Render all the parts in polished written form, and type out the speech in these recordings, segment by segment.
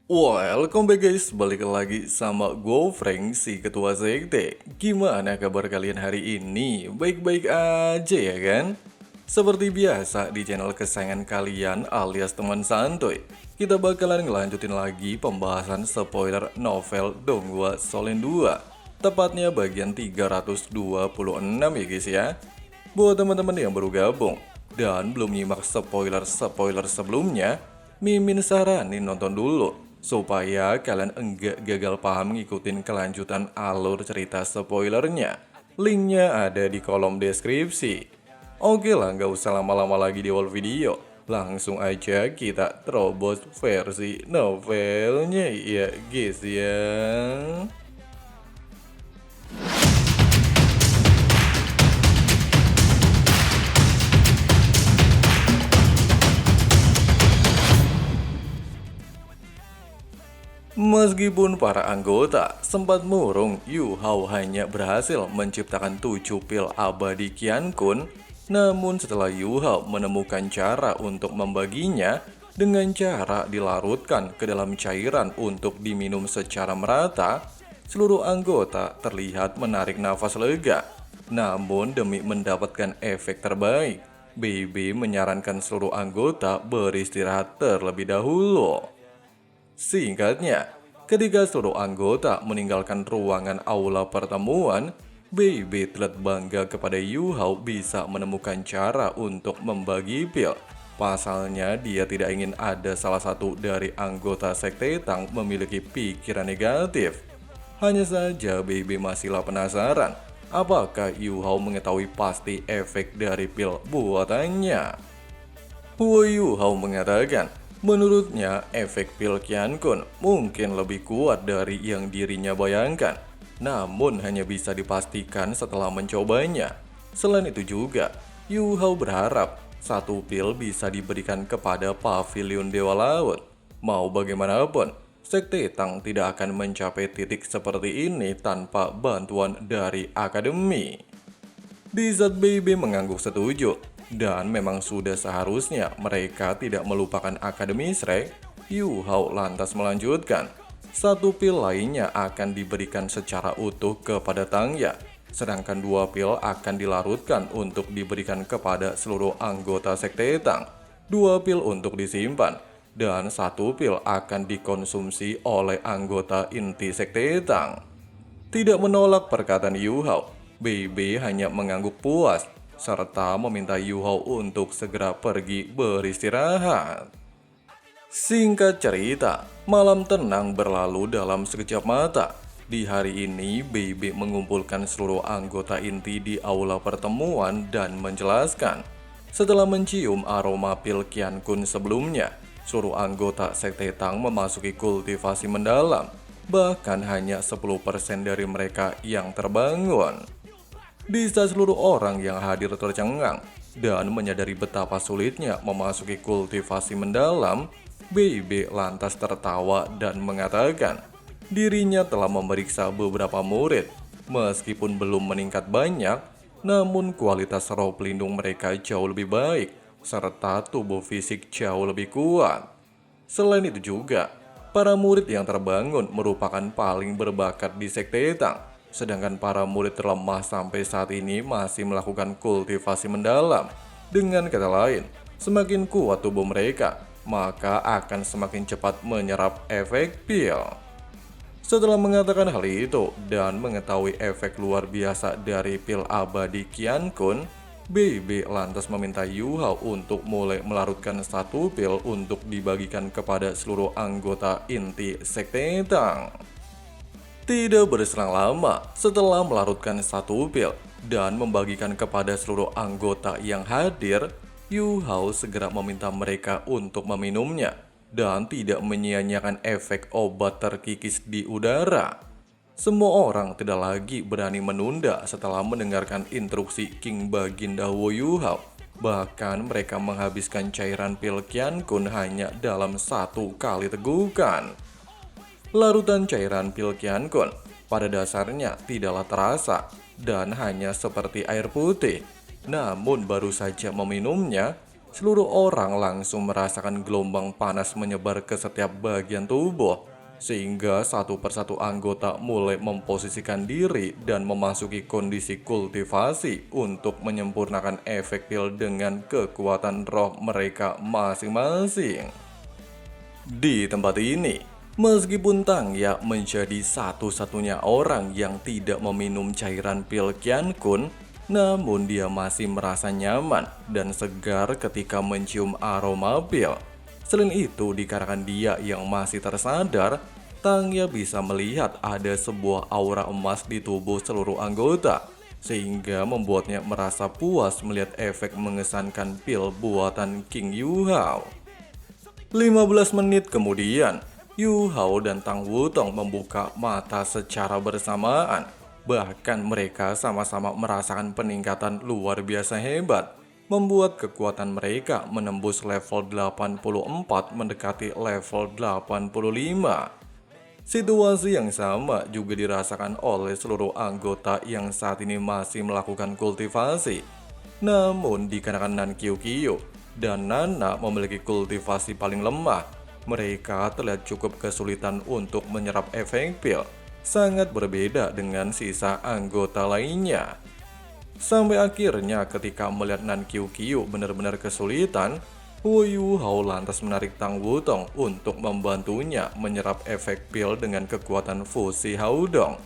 Welcome back guys, balik lagi sama gue Frank, si ketua sekte. Gimana kabar kalian hari ini? Baik-baik aja ya kan? Seperti biasa di channel kesayangan kalian alias teman santuy, kita bakalan ngelanjutin lagi pembahasan spoiler novel Donghua Solen 2. Tepatnya bagian 326 ya guys ya. Buat teman-teman yang baru gabung dan belum nyimak spoiler-spoiler sebelumnya, Mimin saranin nonton dulu supaya kalian enggak gagal paham ngikutin kelanjutan alur cerita spoilernya. Linknya ada di kolom deskripsi. Oke lah, nggak usah lama-lama lagi di awal video. Langsung aja kita terobos versi novelnya ya guys ya. Meskipun para anggota sempat murung, Yu Hao hanya berhasil menciptakan 7 pil abadi Qian Kun. Namun setelah Yu Hao menemukan cara untuk membaginya dengan cara dilarutkan ke dalam cairan untuk diminum secara merata, seluruh anggota terlihat menarik nafas lega. Namun demi mendapatkan efek terbaik, BB menyarankan seluruh anggota beristirahat terlebih dahulu. Singkatnya, ketika seluruh anggota meninggalkan ruangan aula pertemuan, BB terlihat bangga kepada Yu Hao bisa menemukan cara untuk membagi pil. Pasalnya, dia tidak ingin ada salah satu dari anggota Sekte Tang memiliki pikiran negatif. Hanya saja BB masihlah penasaran, apakah Yu Hao mengetahui pasti efek dari pil buatannya. Huo Yu Hao mengatakan, menurutnya efek pil Qian Kun mungkin lebih kuat dari yang dirinya bayangkan, namun hanya bisa dipastikan setelah mencobanya. Selain itu juga, Yu Hao berharap satu pil bisa diberikan kepada Pavilion Dewa Laut. Mau bagaimanapun, Sekte Tang tidak akan mencapai titik seperti ini tanpa bantuan dari Akademi. Di saat BB mengangguk setuju, dan memang sudah seharusnya mereka tidak melupakan Akademi Shrek, Yu Hao lantas melanjutkan. Satu pil lainnya akan diberikan secara utuh kepada Tangya, sedangkan 2 pil akan dilarutkan untuk diberikan kepada seluruh anggota Sekte Tang. 2 pil untuk disimpan, dan 1 pil akan dikonsumsi oleh anggota inti Sekte Tang. Tidak menolak perkataan Yu Hao, BB hanya mengangguk puas, serta meminta Yu Hao untuk segera pergi beristirahat. Singkat cerita, malam tenang berlalu dalam sekejap mata. Di hari ini, BB mengumpulkan seluruh anggota inti di aula pertemuan dan menjelaskan. Setelah mencium aroma pil Qian Kun sebelumnya, seluruh anggota Sekte Tang memasuki kultivasi mendalam. Bahkan hanya 10% dari mereka yang terbangun. Di saat seluruh orang yang hadir tercengang dan menyadari betapa sulitnya memasuki kultivasi mendalam, BB lantas tertawa dan mengatakan dirinya telah memeriksa beberapa murid. Meskipun belum meningkat banyak, namun kualitas roh pelindung mereka jauh lebih baik, serta tubuh fisik jauh lebih kuat. Selain itu juga, para murid yang terbangun merupakan paling berbakat di Sekte Tang, sedangkan para murid terlemah sampai saat ini masih melakukan kultivasi mendalam. Dengan kata lain, semakin kuat tubuh mereka, maka akan semakin cepat menyerap efek pil. Setelah mengatakan hal itu dan mengetahui efek luar biasa dari pil abadi Qian Kun, BB lantas meminta Yu Hao untuk mulai melarutkan 1 pil untuk dibagikan kepada seluruh anggota inti Sekte Tang. Tidak berselang lama, setelah melarutkan 1 pil dan membagikan kepada seluruh anggota yang hadir, Yu Hao segera meminta mereka untuk meminumnya dan tidak menyia-nyiakan efek obat terkikis di udara. Semua orang tidak lagi berani menunda setelah mendengarkan instruksi King Baginda Wo Yu Hao. Bahkan mereka menghabiskan cairan pil Qian Kun hanya dalam 1 kali tegukan. Larutan cairan pil Qian Kun pada dasarnya tidaklah terasa dan hanya seperti air putih. Namun baru saja meminumnya, seluruh orang langsung merasakan gelombang panas menyebar ke setiap bagian tubuh, sehingga satu persatu anggota mulai memposisikan diri dan memasuki kondisi kultivasi untuk menyempurnakan efek pil dengan kekuatan roh mereka masing-masing. Di tempat ini, meskipun Tang Ya menjadi satu-satunya orang yang tidak meminum cairan pil Qian Kun, namun dia masih merasa nyaman dan segar ketika mencium aroma pil. Selain itu, dikarenakan dia yang masih tersadar, Tang Ya bisa melihat ada sebuah aura emas di tubuh seluruh anggota, sehingga membuatnya merasa puas melihat efek mengesankan pil buatan King Yu Hao. 15 menit kemudian, Yu Hao dan Tang Wutong membuka mata secara bersamaan. Bahkan mereka sama-sama merasakan peningkatan luar biasa hebat, membuat kekuatan mereka menembus level 84 mendekati level 85. Situasi yang sama juga dirasakan oleh seluruh anggota yang saat ini masih melakukan kultivasi. Namun dikarenakan Nan Qiu Qiu dan Nana memiliki kultivasi paling lemah, mereka terlihat cukup kesulitan untuk menyerap efek pil, sangat berbeda dengan sisa anggota lainnya. Sampai akhirnya ketika melihat Nan Qiu Qiu benar-benar kesulitan, Hu Yu Hao lantas menarik Tang Wutong untuk membantunya menyerap efek pil dengan kekuatan fusi Haodong.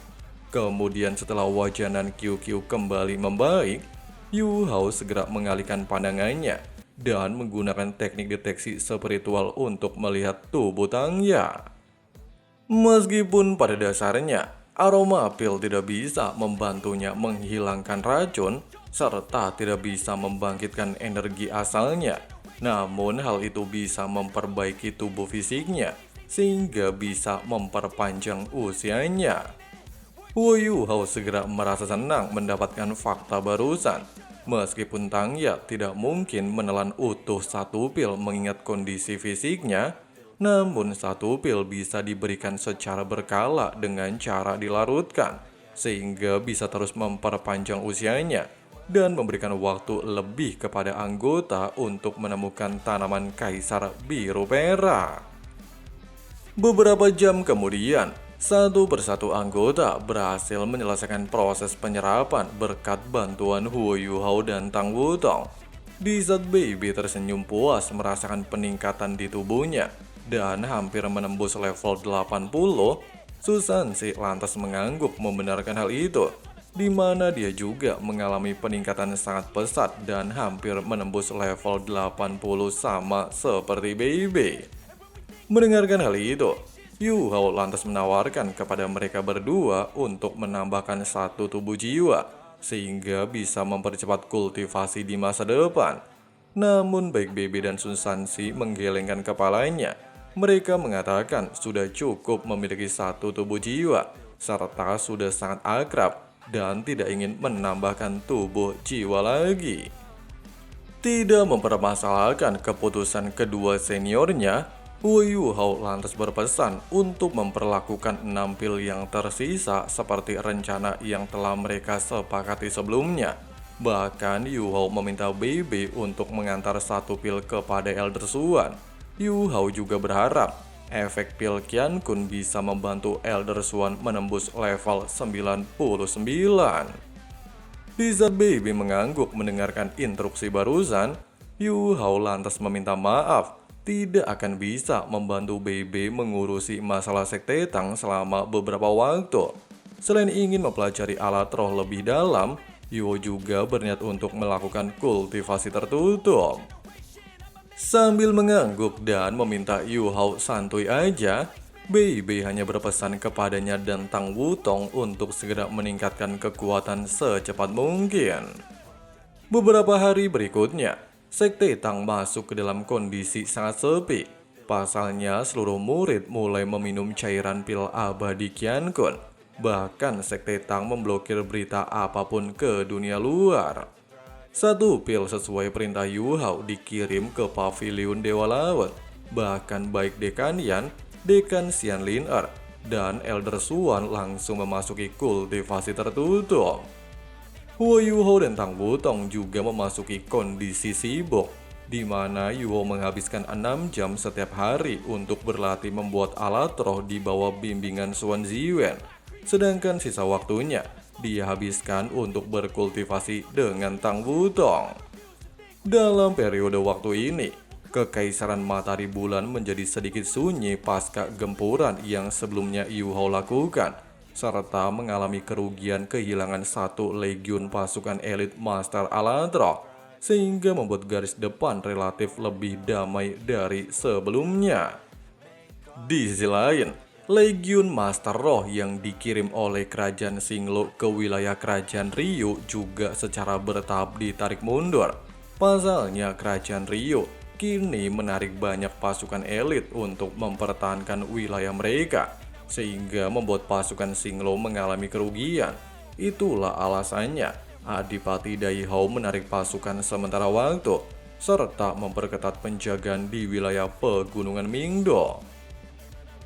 Kemudian setelah wajah Nan Qiu Qiu kembali membaik, Yu Hao segera mengalihkan pandangannya dan menggunakan teknik deteksi spiritual untuk melihat tubuh Tang Ya. Meskipun pada dasarnya aroma pil tidak bisa membantunya menghilangkan racun serta tidak bisa membangkitkan energi asalnya, namun hal itu bisa memperbaiki tubuh fisiknya sehingga bisa memperpanjang usianya. Hu Yu Hao segera merasa senang mendapatkan fakta barusan. Meskipun Tang Ya tidak mungkin menelan utuh satu pil mengingat kondisi fisiknya, namun satu pil bisa diberikan secara berkala dengan cara dilarutkan, sehingga bisa terus memperpanjang usianya dan memberikan waktu lebih kepada anggota untuk menemukan tanaman kaisar biru perak. Beberapa jam kemudian, satu persatu anggota berhasil menyelesaikan proses penyerapan berkat bantuan Hu Yu Hao dan Tang Wutong. Di saat Baby tersenyum puas merasakan peningkatan di tubuhnya dan hampir menembus level 80, Susansi lantas mengangguk membenarkan hal itu, di mana dia juga mengalami peningkatan sangat pesat dan hampir menembus level 80 sama seperti Baby. Mendengarkan hal itu, Yu Hao lantas menawarkan kepada mereka berdua untuk menambahkan satu tubuh jiwa, sehingga bisa mempercepat kultivasi di masa depan. Namun baik Baby dan Sun Sansi menggelengkan kepalanya. Mereka mengatakan sudah cukup memiliki satu tubuh jiwa, serta sudah sangat akrab dan tidak ingin menambahkan tubuh jiwa lagi. Tidak mempermasalahkan keputusan kedua seniornya, Hu Yu Hao lantas berpesan untuk memperlakukan 6 pil yang tersisa seperti rencana yang telah mereka sepakati sebelumnya. Bahkan Yu Hao meminta Baby untuk mengantar satu pil kepada Elder Swan. Yu Hao juga berharap efek pil Qian Kun bisa membantu Elder Swan menembus level 99. Di saat Baby mengangguk mendengarkan instruksi barusan, Yu Hao lantas meminta maaf tidak akan bisa membantu Baby mengurusi masalah Sekte Tang selama beberapa waktu. Selain ingin mempelajari alat roh lebih dalam, Yu juga berniat untuk melakukan kultivasi tertutup. Sambil mengangguk dan meminta Yu Hao santuy aja, Baby hanya berpesan kepadanya dan Tang Wutong untuk segera meningkatkan kekuatan secepat mungkin. Beberapa hari berikutnya, Sekte Tang masuk ke dalam kondisi sangat sepi. Pasalnya seluruh murid mulai meminum cairan pil abadi Qian Kun. Bahkan Sekte Tang memblokir berita apapun ke dunia luar. Satu pil sesuai perintah Yu Hao dikirim ke pavilion Dewa Laut. Bahkan baik Dekan Yan, Dekan Xian Lin Er, dan Elder Swan langsung memasuki kultivasi tertutup. Hu Yu Hao dan Tang Wutong juga memasuki kondisi sibuk. di mana Yuho menghabiskan 6 jam setiap hari untuk berlatih membuat alat roh di bawah bimbingan Suan Ziwen. Sedangkan sisa waktunya dia habiskan untuk berkultivasi dengan Tang Wutong. Dalam periode waktu ini, kekaisaran matahari bulan menjadi sedikit sunyi pasca gempuran yang sebelumnya Yu Hao lakukan, serta mengalami kerugian kehilangan satu legiun pasukan elit Master alat roh, sehingga membuat garis depan relatif lebih damai dari sebelumnya. Di sisi lain, Legiun Master Roh yang dikirim oleh Kerajaan Singlo ke wilayah Kerajaan Ryu juga secara bertahap ditarik mundur. Pasalnya Kerajaan Ryu kini menarik banyak pasukan elit untuk mempertahankan wilayah mereka, sehingga membuat pasukan Singlo mengalami kerugian. Itulah alasannya Adipati Dai Hao menarik pasukan sementara waktu, serta memperketat penjagaan di wilayah pegunungan Mingdo.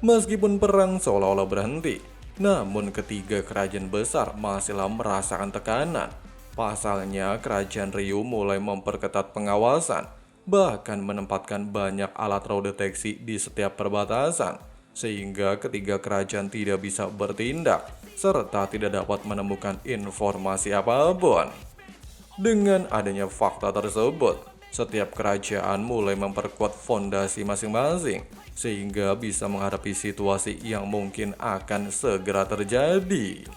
Meskipun perang seolah-olah berhenti, namun ketiga kerajaan besar masihlah merasakan tekanan. Pasalnya kerajaan Ryu mulai memperketat pengawasan, bahkan menempatkan banyak alat raw deteksi di setiap perbatasan, sehingga ketiga kerajaan tidak bisa bertindak, serta tidak dapat menemukan informasi apapun. Dengan adanya fakta tersebut, setiap kerajaan mulai memperkuat fondasi masing-masing, sehingga bisa menghadapi situasi yang mungkin akan segera terjadi.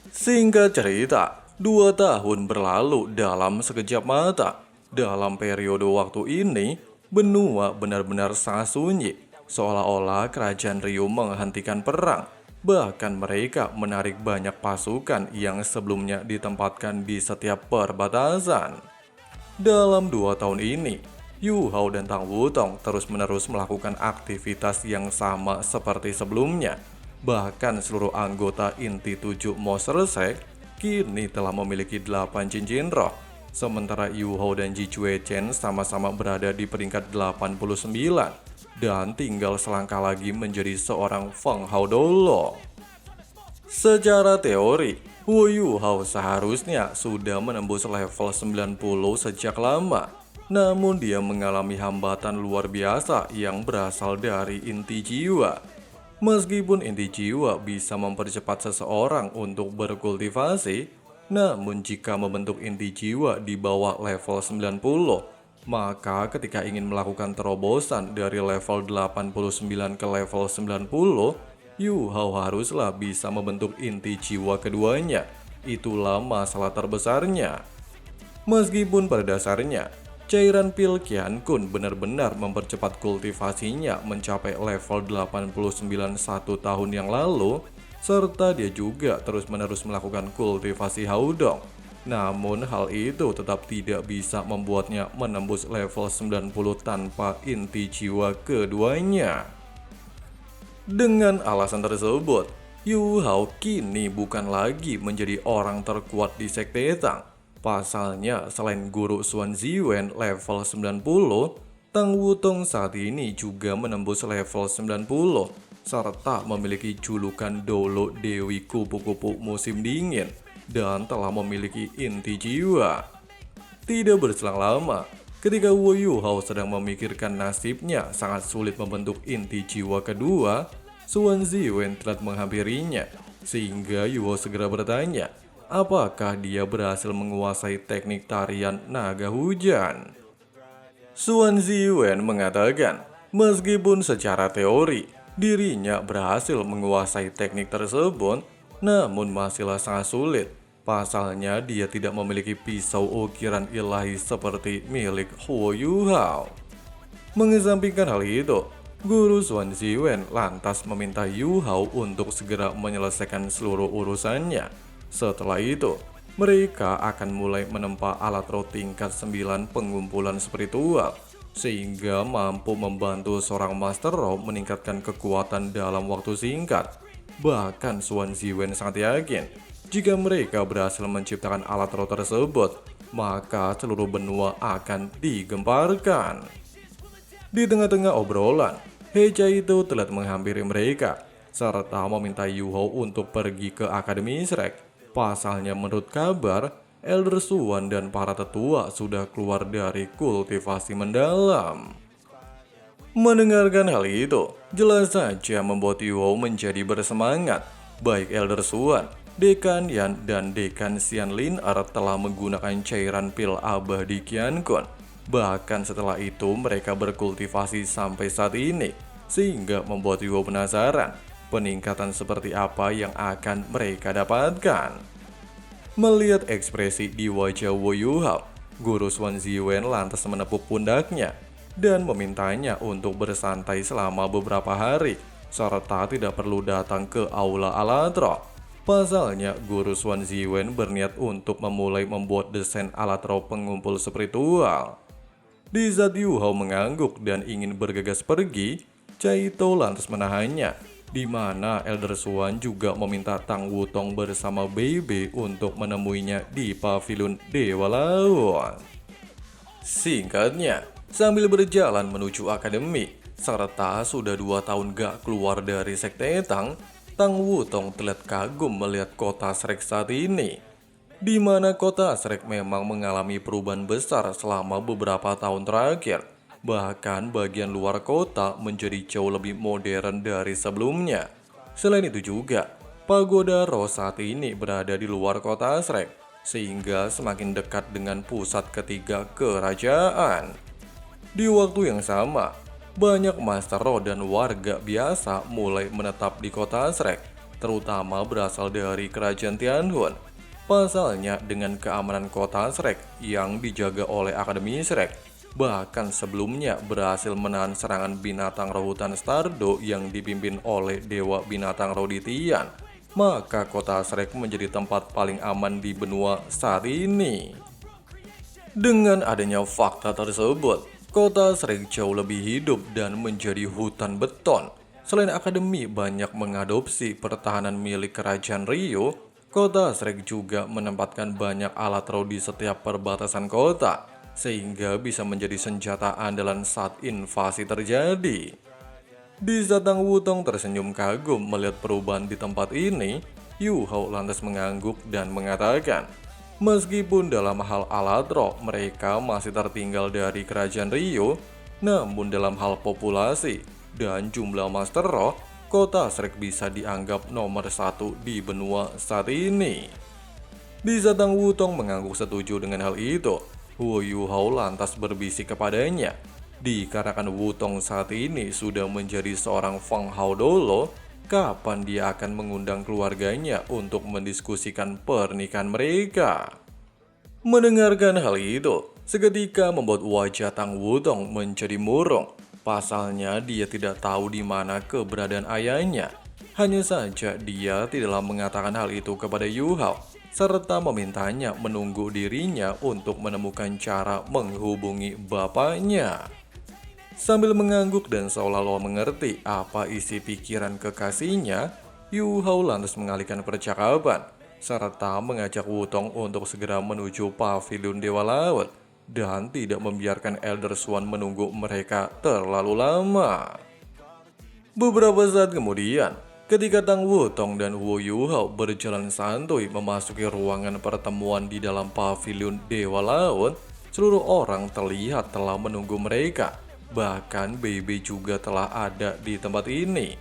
Singkat cerita, 2 tahun berlalu dalam sekejap mata. Dalam periode waktu ini, benua benar-benar sangat sunyi, seolah-olah kerajaan Ryu menghentikan perang. Bahkan mereka menarik banyak pasukan yang sebelumnya ditempatkan di setiap perbatasan. Dalam 2 tahun ini, Yu Hao dan Tang Wutong terus-menerus melakukan aktivitas yang sama seperti sebelumnya. Bahkan seluruh anggota inti 7 Monster Sect kini telah memiliki 8 cincin roh. Sementara Yu Hao dan Ji Chue Chen sama-sama berada di peringkat 89 dan tinggal selangkah lagi menjadi seorang Feng Hao Dolo. Secara teori, Wu Yu Hao seharusnya sudah menembus level 90 sejak lama. Namun dia mengalami hambatan luar biasa yang berasal dari inti jiwa. Meskipun inti jiwa bisa mempercepat seseorang untuk berkultivasi, namun jika membentuk inti jiwa di bawah level 90, maka ketika ingin melakukan terobosan dari level 89 ke level 90, Yu Hao haruslah bisa membentuk inti jiwa keduanya. Itulah masalah terbesarnya. Meskipun pada dasarnya, cairan pil Qian Kun benar-benar mempercepat kultivasinya mencapai level 89 1 tahun yang lalu, serta dia juga terus-menerus melakukan kultivasi Haodong. Namun hal itu tetap tidak bisa membuatnya menembus level 90 tanpa inti jiwa keduanya. Dengan alasan tersebut, Yu Hao kini bukan lagi menjadi orang terkuat di Sekte Tang. Pasalnya, selain guru Suan Ziwen level 90, Tang Wutong saat ini juga menembus level 90, serta memiliki julukan Dolo Dewi Kupu-Kupu Musim Dingin, dan telah memiliki inti jiwa. Tidak berselang lama, ketika Wu Yu Hao sedang memikirkan nasibnya sangat sulit membentuk inti jiwa kedua, Suan Ziwen telah menghampirinya, sehingga Yu Hao segera bertanya, apakah dia berhasil menguasai teknik tarian naga hujan? Suan Ziwen mengatakan, meskipun secara teori dirinya berhasil menguasai teknik tersebut, namun masihlah sangat sulit. Pasalnya dia tidak memiliki pisau ukiran ilahi seperti milik Hu Yu Hao. Mengesampingkan hal itu, Guru Suan Ziwen lantas meminta Yu Hao untuk segera menyelesaikan seluruh urusannya. Setelah itu, mereka akan mulai menempa alat roh tingkat 9 pengumpulan spiritual, sehingga mampu membantu seorang Master Roh meningkatkan kekuatan dalam waktu singkat. Bahkan Suan Ziwen sangat yakin, jika mereka berhasil menciptakan alat roh tersebut, maka seluruh benua akan digemparkan. Di tengah-tengah obrolan, Hecha itu telah menghampiri mereka, serta meminta Yu Hao untuk pergi ke Akademi Shrek. Pasalnya menurut kabar, Elder Swan dan para tetua sudah keluar dari kultivasi mendalam. Mendengarkan hal itu, jelas saja membuat Yuhao menjadi bersemangat. Baik Elder Swan, Dekan Yan, dan Dekan Xianlin telah menggunakan cairan pil abadi Qiankun. Bahkan setelah itu mereka berkultivasi sampai saat ini, sehingga membuat Yuhao penasaran peningkatan seperti apa yang akan mereka dapatkan. Melihat ekspresi di wajah Wu Yuhao, Guru Xuan Ziwen lantas menepuk pundaknya dan memintanya untuk bersantai selama beberapa hari, serta tidak perlu datang ke Aula Alatro. Pasalnya, Guru Xuan Ziwen berniat untuk memulai membuat desain Alatro pengumpul spiritual. Di saat Yuhao mengangguk dan ingin bergegas pergi, Caito lantas menahannya, di mana Elder Swan juga meminta Tang Wutong bersama Bebe untuk menemuinya di pavilion Dewa Laut. Singkatnya, sambil berjalan menuju akademi, serta sudah 2 tahun gak keluar dari Sekte Tang, Tang Wutong terlihat kagum melihat kota Shrek saat ini. Di mana kota Shrek memang mengalami perubahan besar selama beberapa tahun terakhir. Bahkan bagian luar kota menjadi jauh lebih modern dari sebelumnya. Selain itu juga, Pagoda Roh saat ini berada di luar kota Shrek, sehingga semakin dekat dengan pusat ketiga kerajaan. Di waktu yang sama, banyak Master Roh dan warga biasa mulai menetap di kota Shrek, terutama berasal dari kerajaan Tianhun. Pasalnya dengan keamanan kota Shrek yang dijaga oleh Akademi Shrek, bahkan sebelumnya berhasil menahan serangan binatang roh hutan Stardo yang dipimpin oleh Dewa Binatang Roh di Tian, maka kota Shrek menjadi tempat paling aman di benua saat ini. Dengan adanya fakta tersebut, kota Shrek jauh lebih hidup dan menjadi hutan beton. Selain akademi banyak mengadopsi pertahanan milik kerajaan Rio, kota Shrek juga menempatkan banyak alat roh di setiap perbatasan kota, sehingga bisa menjadi senjata andalan saat invasi terjadi. Di saat Tang Wutong tersenyum kagum melihat perubahan di tempat ini, Yuhao lantas mengangguk dan mengatakan, meskipun dalam hal alat roh mereka masih tertinggal dari kerajaan Rio, namun dalam hal populasi dan jumlah Master Roh, kota Shrek bisa dianggap nomor 1 di benua saat ini. Di saat Tang Wutong mengangguk setuju dengan hal itu, Wu Yuhao lantas berbisik kepadanya. Dikarenakan Wutong saat ini sudah menjadi seorang Feng Hao Dolo, kapan dia akan mengundang keluarganya untuk mendiskusikan pernikahan mereka. Mendengarkan hal itu, seketika membuat wajah Tang Wutong menjadi murung. Pasalnya dia tidak tahu di mana keberadaan ayahnya. Hanya saja dia tidaklah mengatakan hal itu kepada Yuhao, serta memintanya menunggu dirinya untuk menemukan cara menghubungi bapaknya. Sambil mengangguk dan seolah-olah mengerti apa isi pikiran kekasihnya, Yuhao lantas mengalihkan percakapan, serta mengajak Wutong untuk segera menuju pavilion Dewa Laut, dan tidak membiarkan Elder Swan menunggu mereka terlalu lama. Beberapa saat kemudian, ketika Tang Wutong dan Wu Yuhao berjalan santuy memasuki ruangan pertemuan di dalam pavilion Dewa Laut, seluruh orang terlihat telah menunggu mereka. Bahkan Bebe juga telah ada di tempat ini.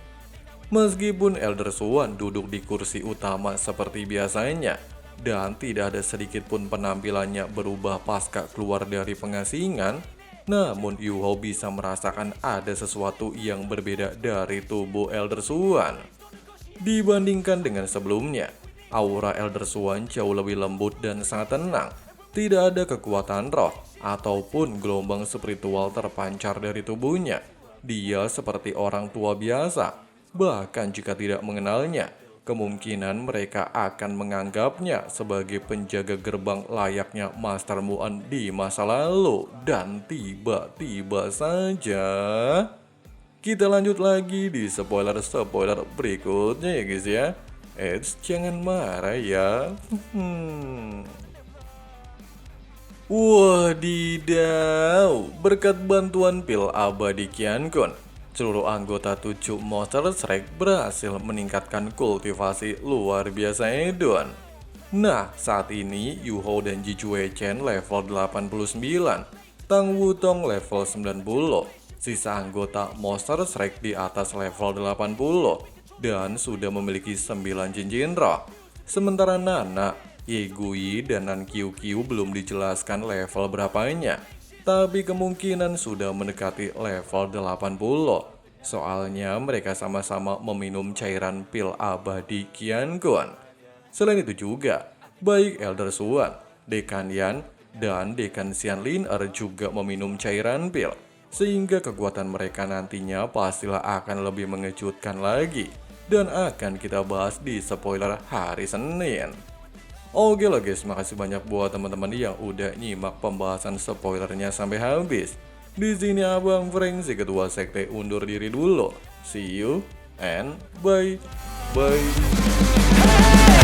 Meskipun Elder Swan duduk di kursi utama seperti biasanya, dan tidak ada sedikit pun penampilannya berubah pasca keluar dari pengasingan, namun Yuhao bisa merasakan ada sesuatu yang berbeda dari tubuh Elder Swan. Dibandingkan dengan sebelumnya, aura Elder Swan jauh lebih lembut dan sangat tenang. Tidak ada kekuatan roh ataupun gelombang spiritual terpancar dari tubuhnya. Dia seperti orang tua biasa. Bahkan jika tidak mengenalnya, kemungkinan mereka akan menganggapnya sebagai penjaga gerbang layaknya Master Muan di masa lalu. Dan tiba-tiba saja kita lanjut lagi di spoiler-spoiler berikutnya ya guys ya. Jangan marah ya. Wadidaw, berkat bantuan pil abadi Qiankun, seluruh anggota 7 Monster Shrek berhasil meningkatkan kultivasi luar biasa edon. Nah, saat ini Yuho dan Ji Chen level 89, Tang Wutong level 90, sisa anggota Monster Strike di atas level 80, dan sudah memiliki 9 cincin roh. Sementara Nana, Yegui, dan Nan Qiu belum dijelaskan level berapanya, tapi kemungkinan sudah mendekati level 80. Soalnya mereka sama-sama meminum cairan pil abadi Qiankun. Selain itu juga, baik Elder Swan, Dekan Yan, dan Dekan Xianlin juga meminum cairan pil, sehingga kekuatan mereka nantinya pastilah akan lebih mengejutkan lagi, dan akan kita bahas di spoiler hari Senin. Oke lah guys, makasih banyak buat teman-teman yang udah nyimak pembahasan spoilernya sampai habis. Di sini Abang Frank si ketua sekte undur diri dulu. See you and bye. Bye.